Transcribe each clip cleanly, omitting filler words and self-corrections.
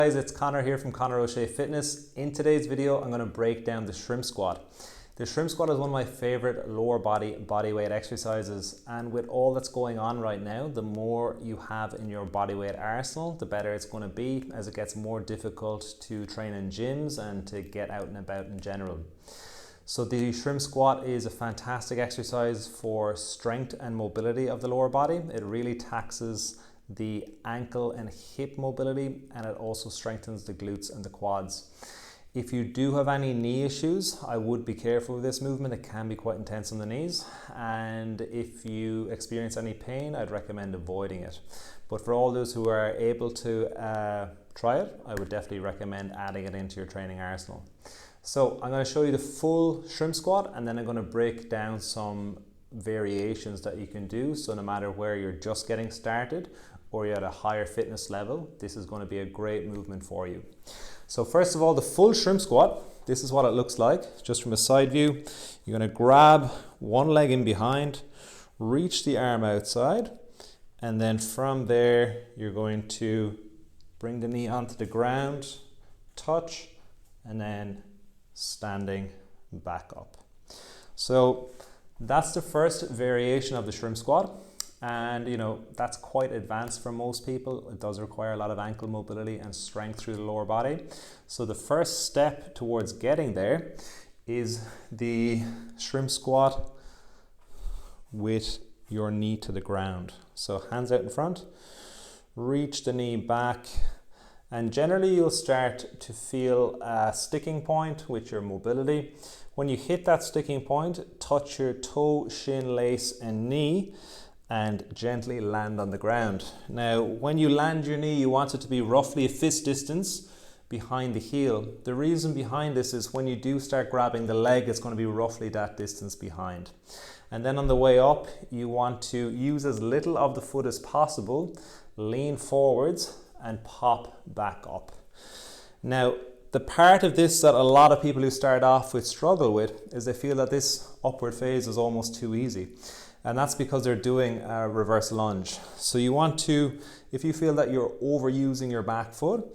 Guys, it's Conor here from Conor Shea Fitness. In today's video, I'm going to break down the shrimp squat. The shrimp squat is one of my favorite lower body weight exercises, and with all that's going on right now, the more you have in your body weight arsenal, the better it's going to be as it gets more difficult to train in gyms and to get out and about in general. So the shrimp squat is a fantastic exercise for strength and mobility of the lower body. It really taxes the ankle and hip mobility, and it also strengthens the glutes and the quads. If you do have any knee issues, I would be careful with this movement. It can be quite intense on the knees, and if you experience any pain, I'd recommend avoiding it. But for all those who are able to try it, I would definitely recommend adding it into your training arsenal. So I'm going to show you the full shrimp squat, and then I'm going to break down some variations that you can do. So no matter where you're just getting started or you're at a higher fitness level, this is going to be a great movement for you. So first of all, the full shrimp squat, this is what it looks like just from a side view. You're going to grab one leg in behind, reach the arm outside, and then from there you're going to bring the knee onto the ground, touch, and then standing back up. So that's the first variation of the shrimp squat, and that's quite advanced for most people. It does require a lot of ankle mobility and strength through the lower body. So the first step towards getting there is the shrimp squat with your knee to the ground. So hands out in front, reach the knee back, and generally you'll start to feel a sticking point with your mobility. When you hit that sticking point, touch your toe, shin, lace, and knee, and gently land on the ground. Now, when you land your knee, you want it to be roughly a fist distance behind the heel. The reason behind this is when you do start grabbing the leg, it's going to be roughly that distance behind. And then on the way up, you want to use as little of the foot as possible, lean forwards, and pop back up. Now, the part of this that a lot of people who start off with struggle with is they feel that this upward phase is almost too easy. And that's because they're doing a reverse lunge. So you want to, if you feel that you're overusing your back foot,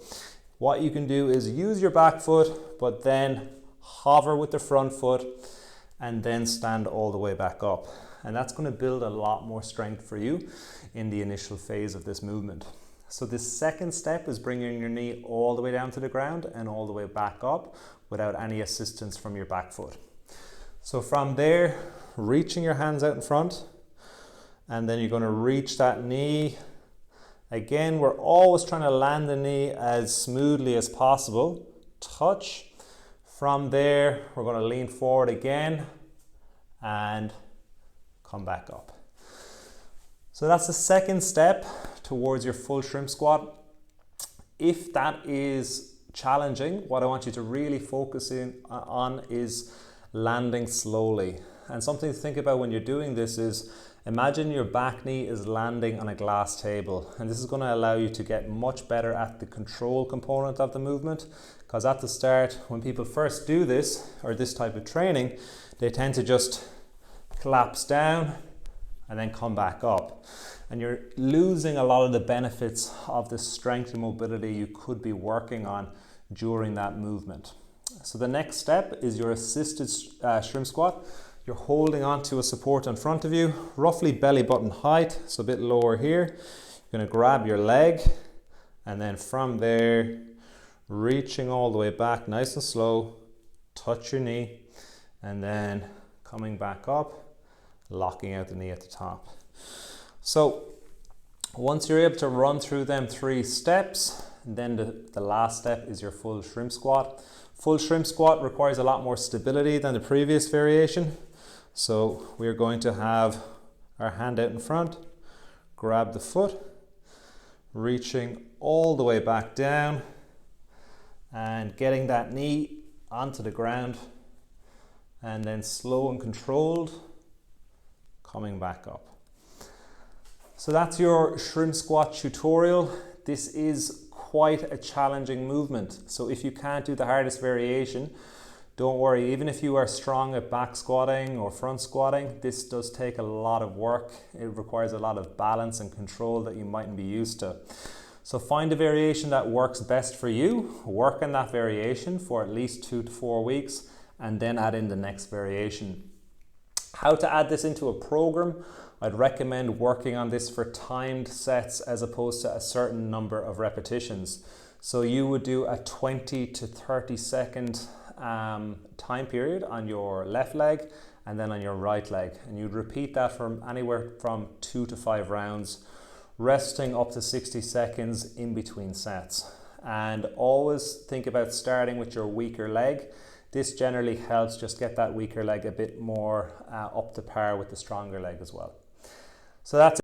what you can do is use your back foot, but then hover with the front foot and then stand all the way back up. And that's going to build a lot more strength for you in the initial phase of this movement. So the second step is bringing your knee all the way down to the ground and all the way back up without any assistance from your back foot. So from there, reaching your hands out in front, and then you're going to reach that knee. Again, we're always trying to land the knee as smoothly as possible. Touch. From there, we're going to lean forward again and come back up. So that's the second step towards your full shrimp squat. If that is challenging, what I want you to really focus on is landing slowly. And something to think about when you're doing this is, imagine your back knee is landing on a glass table, and this is going to allow you to get much better at the control component of the movement, because at the start, when people first do this or this type of training, they tend to just collapse down and then come back up, and you're losing a lot of the benefits of the strength and mobility you could be working on during that movement. So the next step is your assisted shrimp squat. You're holding onto a support in front of you, roughly belly button height, so a bit lower here. You're going to grab your leg, and then from there, reaching all the way back nice and slow, touch your knee, and then coming back up, locking out the knee at the top. So once you're able to run through them 3 steps, then the last step is your full shrimp squat. Full shrimp squat requires a lot more stability than the previous variation. So we're going to have our hand out in front, grab the foot, reaching all the way back down and getting that knee onto the ground, and then slow and controlled coming back up. So that's your shrimp squat tutorial. This is quite a challenging movement. So if you can't do the hardest variation, don't worry. Even if you are strong at back squatting or front squatting, this does take a lot of work. It requires a lot of balance and control that you mightn't be used to. So find a variation that works best for you, work on that variation for at least 2 to 4 weeks, and then add in the next variation. How to add this into a program? I'd recommend working on this for timed sets as opposed to a certain number of repetitions. So you would do a 20 to 30 second time period on your left leg and then on your right leg. And you'd repeat that from anywhere from 2 to 5 rounds, resting up to 60 seconds in between sets. And always think about starting with your weaker leg. This generally helps just get that weaker leg a bit more up to par with the stronger leg as well. So that's